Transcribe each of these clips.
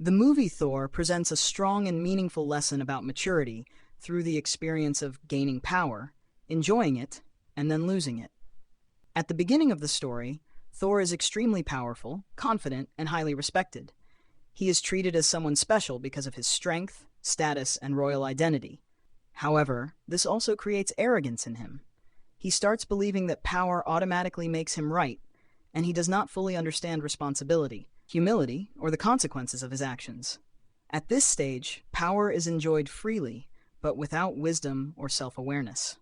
The movie Thor presents a strong and meaningful lesson about maturity through the experience of gaining power, enjoying it, and then losing it. At the beginning of the story, Thor is extremely powerful, confident, and highly respected. He is treated as someone special because of his strength, status, and royal identity. However, this also creates arrogance in him. He starts believing that power automatically makes him right, and he does not fully understand responsibility, humility, or the consequences of his actions. At this stage, power is enjoyed freely, but without wisdom or self-awareness.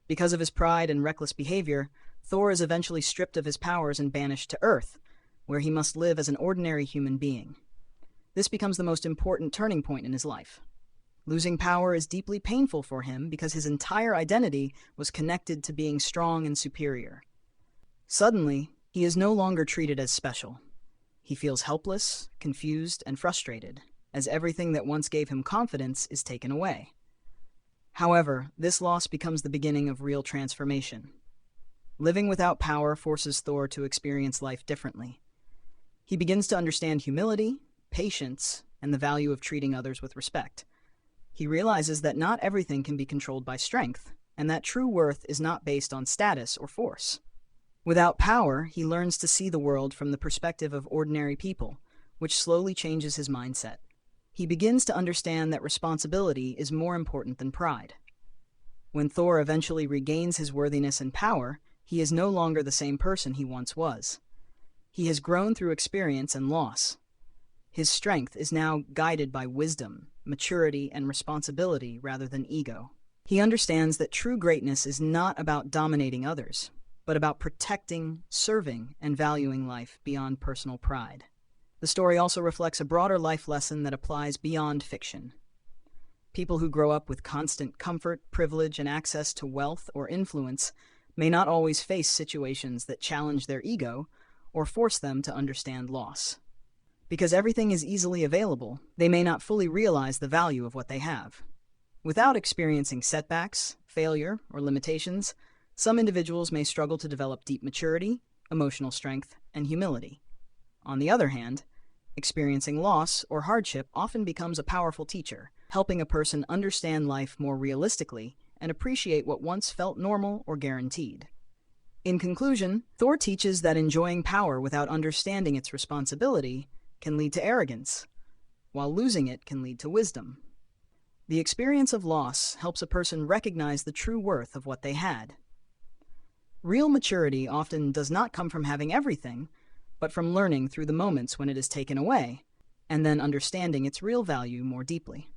Because of his pride and reckless behavior, Thor is eventually stripped of his powers and banished to Earth, where he must live as an ordinary human being. This becomes the most important turning point in his life. Losing power is deeply painful for him because his entire identity was connected to being strong and superior. Suddenly, he is no longer treated as special. He feels helpless, confused, and frustrated, as everything that once gave him confidence is taken away. However, this loss becomes the beginning of real transformation. Living without power forces Thor to experience life differently. He begins to understand humility, patience, and the value of treating others with respect. He realizes that not everything can be controlled by strength, and that true worth is not based on status or force. Without power, he learns to see the world from the perspective of ordinary people, which slowly changes his mindset. He begins to understand that responsibility is more important than pride. When Thor eventually regains his worthiness and power, he is no longer the same person he once was. He has grown through experience and loss. His strength is now guided by wisdom, maturity, and responsibility rather than ego. He understands that true greatness is not about dominating others, but about protecting, serving, and valuing life beyond personal pride. The story also reflects a broader life lesson that applies beyond fiction. People who grow up with constant comfort, privilege, and access to wealth or influence may not always face situations that challenge their ego or force them to understand loss. Because everything is easily available, they may not fully realize the value of what they have. Without experiencing setbacks, failure, or limitations, some individuals may struggle to develop deep maturity, emotional strength, and humility. On the other hand, experiencing loss or hardship often becomes a powerful teacher, helping a person understand life more realistically and appreciate what once felt normal or guaranteed. In conclusion, Thor teaches that enjoying power without understanding its responsibility can lead to arrogance, while losing it can lead to wisdom. The experience of loss helps a person recognize the true worth of what they had. Real maturity often does not come from having everything, but from learning through the moments when it is taken away, and then understanding its real value more deeply.